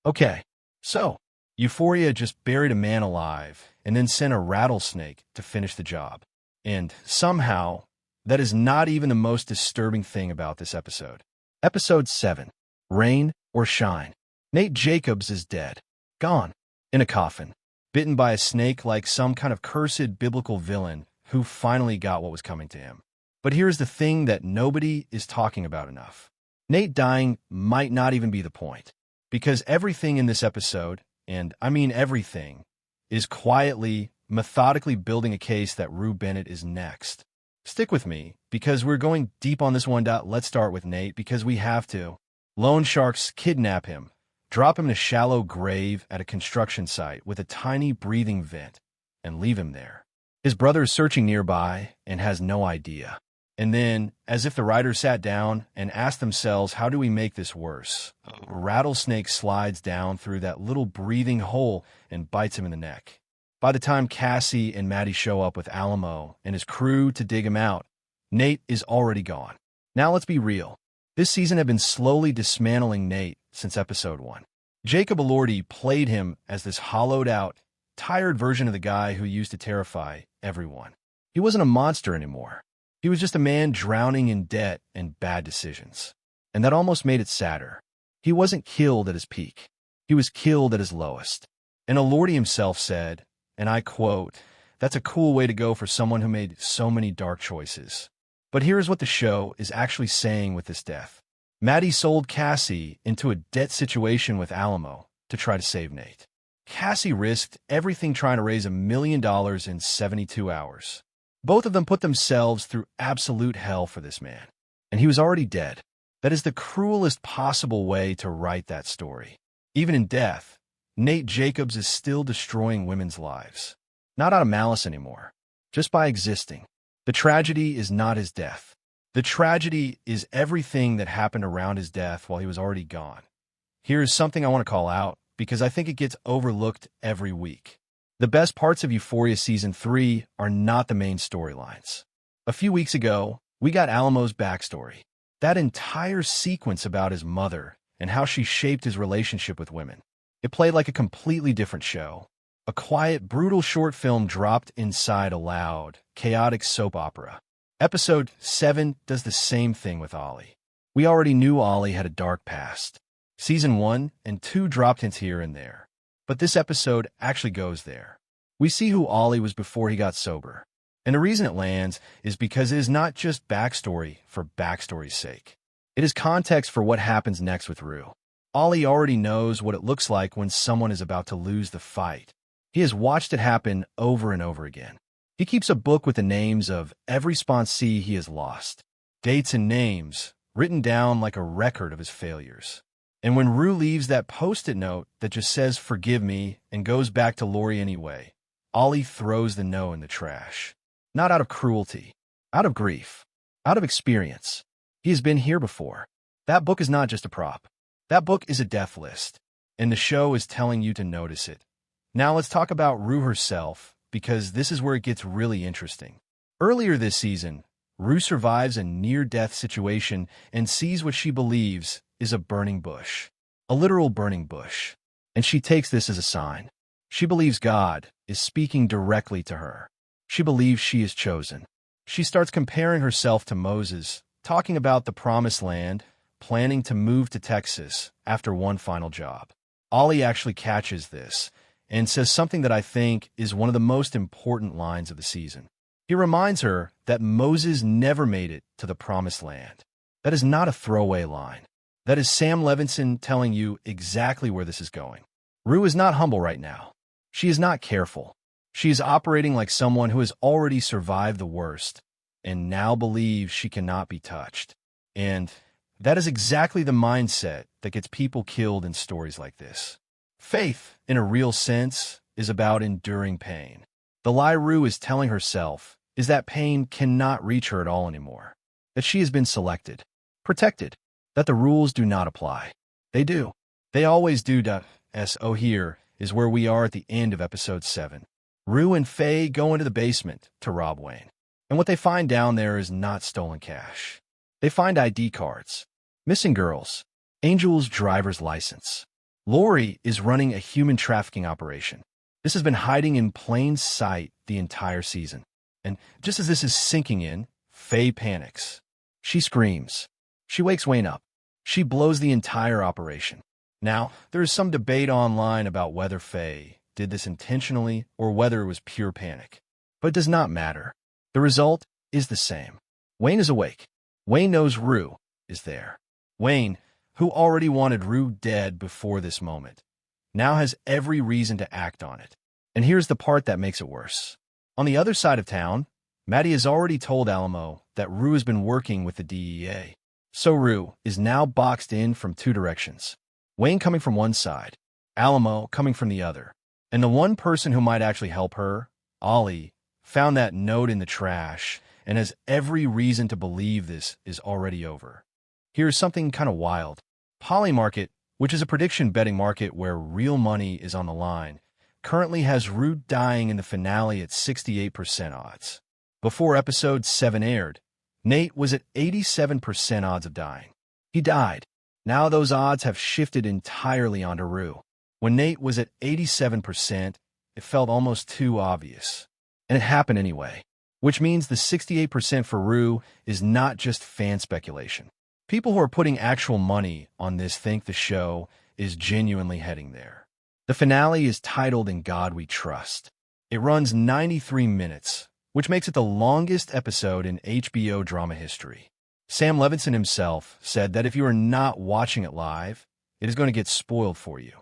Okay, so Euphoria just buried a man alive and then sent a rattlesnake to finish the job. And somehow, that is not even the most disturbing thing about this episode. Episode 7, Rain or Shine. Nate Jacobs is dead, gone, in a coffin, bitten by a snake like some kind of cursed biblical villain who finally got what was coming to him. But here's the thing that nobody is talking about enough. Nate dying might not even be the point, because everything in this episode, and I mean everything, is quietly, methodically building a case that Rue Bennett is next. Stick with me, because we're going deep on this one. Let's start with Nate, because we have to. Loan sharks kidnap him, drop him in a shallow grave at a construction site with a tiny breathing vent, and leave him there. His brother is searching nearby and has no idea. And then, as if the writers sat down and asked themselves, how do we make this worse? A rattlesnake slides down through that little breathing hole and bites him in the neck. By the time Cassie and Maddie show up with Alamo and his crew to dig him out, Nate is already gone. Now let's be real. This season had been slowly dismantling Nate since episode 1. Jacob Elordi played him as this hollowed-out, tired version of the guy who used to terrify everyone. He wasn't a monster anymore. He was just a man drowning in debt and bad decisions. And that almost made it sadder. He wasn't killed at his peak. He was killed at his lowest. And Elordi himself said, and I quote, "That's a cool way to go for someone who made so many dark choices." But here's what the show is actually saying with this death. Maddie sold Cassie into a debt situation with Alamo to try to save Nate. Cassie risked everything trying to raise $1 million in 72 hours. Both of them put themselves through absolute hell for this man. And he was already dead. That is the cruelest possible way to write that story. Even in death, Nate Jacobs is still destroying women's lives. Not out of malice anymore, just by existing. The tragedy is not his death. The tragedy is everything that happened around his death while he was already gone. Here's something I want to call out, because I think it gets overlooked every week. The best parts of Euphoria Season 3 are not the main storylines. A few weeks ago, we got Alamo's backstory. That entire sequence about his mother and how she shaped his relationship with women. It played like a completely different show. A quiet, brutal short film dropped inside a loud, chaotic soap opera. Episode 7 does the same thing with Ollie. We already knew Ollie had a dark past. Season 1 and 2 dropped hints here and there. But this episode actually goes there. We see who Ollie was before he got sober. And the reason it lands is because it is not just backstory for backstory's sake. It is context for what happens next with Rue. Ollie already knows what it looks like when someone is about to lose the fight. He has watched it happen over and over again. He keeps a book with the names of every sponsee he has lost. Dates and names, written down like a record of his failures. And when Rue leaves that post-it note that just says, "Forgive me," and goes back to Lori anyway, Ollie throws the no in the trash. Not out of cruelty, out of grief, out of experience. He has been here before. That book is not just a prop. That book is a death list, and the show is telling you to notice it. Now let's talk about Rue herself, because this is where it gets really interesting. Earlier this season, Rue survives a near-death situation and sees what she believes is a burning bush, a literal burning bush. And she takes this as a sign. She believes God is speaking directly to her. She believes she is chosen. She starts comparing herself to Moses, talking about the promised land, planning to move to Texas after one final job. Ollie actually catches this and says something that I think is one of the most important lines of the season. He reminds her that Moses never made it to the promised land. That is not a throwaway line. That is Sam Levinson telling you exactly where this is going. Rue is not humble right now. She is not careful. She is operating like someone who has already survived the worst and now believes she cannot be touched. And that is exactly the mindset that gets people killed in stories like this. Faith, in a real sense, is about enduring pain. The lie Rue is telling herself is that pain cannot reach her at all anymore, that she has been selected, protected, that the rules do not apply. They do. They always do. So here is where we are at the end of episode 7. Rue and Faye go into the basement to rob Wayne. And what they find down there is not stolen cash. They find ID cards, missing girls, Angel's driver's license, Elordi is running a human trafficking operation. This has been hiding in plain sight the entire season. And just as this is sinking in, Faye panics. She screams. She wakes Wayne up. She blows the entire operation. Now, there is some debate online about whether Faye did this intentionally or whether it was pure panic. But it does not matter. The result is the same. Wayne is awake. Wayne knows Rue is there. Wayne, who already wanted Rue dead before this moment, now has every reason to act on it. And here's the part that makes it worse. On the other side of town, Maddie has already told Alamo that Rue has been working with the DEA. So Rue is now boxed in from two directions. Wayne coming from one side, Alamo coming from the other. And the one person who might actually help her, Ollie, found that note in the trash and has every reason to believe this is already over. Here's something kind of wild. Polymarket, which is a prediction betting market where real money is on the line, currently has Rue dying in the finale at 68% odds. Before episode 7 aired, Nate was at 87% odds of dying. He died. Now those odds have shifted entirely onto Rue. When Nate was at 87%, it felt almost too obvious. And it happened anyway, which means the 68% for Rue is not just fan speculation. People who are putting actual money on this think the show is genuinely heading there. The finale is titled In God We Trust. It runs 93 minutes, which makes it the longest episode in HBO drama history. Sam Levinson himself said that if you are not watching it live, it is going to get spoiled for you.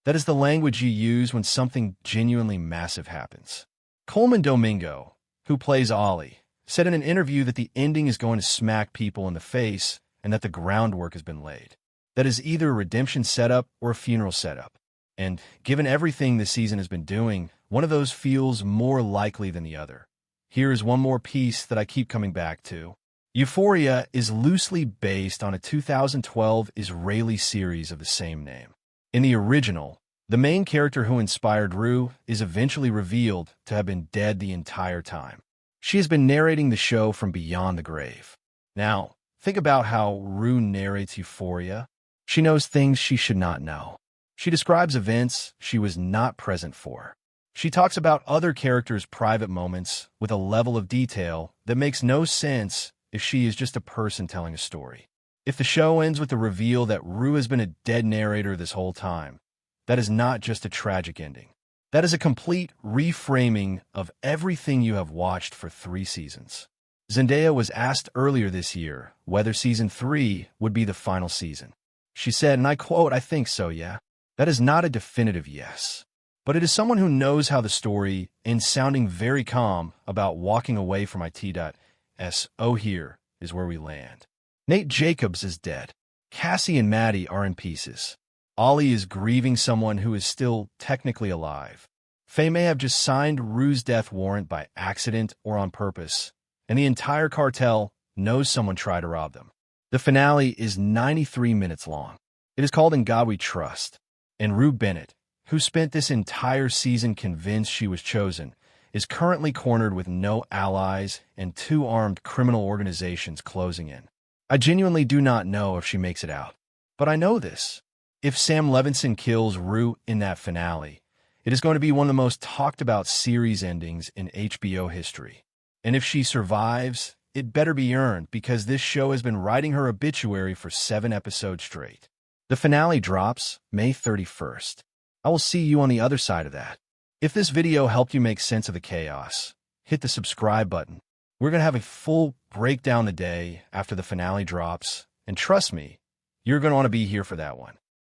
That is the language you use when something genuinely massive happens. Coleman Domingo, who plays Ollie, said in an interview that the ending is going to smack people in the face and that the groundwork has been laid. That is either a redemption setup or a funeral setup. And given everything this season has been doing, one of those feels more likely than the other. Here is one more piece that I keep coming back to. Euphoria is loosely based on a 2012 Israeli series of the same name. In the original, the main character who inspired Rue is eventually revealed to have been dead the entire time. She has been narrating the show from beyond the grave. Now, think about how Rue narrates Euphoria. She knows things she should not know. She describes events she was not present for. She talks about other characters' private moments with a level of detail that makes no sense if she is just a person telling a story. If the show ends with the reveal that Rue has been a dead narrator this whole time, that is not just a tragic ending. That is a complete reframing of everything you have watched for 3 seasons. Zendaya was asked earlier this year whether season 3 would be the final season. She said, and I quote, "I think so, yeah." That is not a definitive yes. But it is someone who knows how the story ends, sounding very calm about walking away from IT.S. Oh, here is where we land. Nate Jacobs is dead. Cassie and Maddie are in pieces. Ollie is grieving someone who is still technically alive. Faye may have just signed Rue's death warrant by accident or on purpose, and the entire cartel knows someone tried to rob them. The finale is 93 minutes long. It is called In God We Trust, and Rue Bennett, who spent this entire season convinced she was chosen, is currently cornered with no allies and 2 armed criminal organizations closing in. I genuinely do not know if she makes it out. But I know this. If Sam Levinson kills Rue in that finale, it is going to be one of the most talked about series endings in HBO history. And if she survives, it better be earned because this show has been writing her obituary for 7 episodes straight. The finale drops May 31st. I will see you on the other side of that. If this video helped you make sense of the chaos, hit the subscribe button. We're going to have a full breakdown the day after the finale drops, and trust me, you're going to want to be here for that one.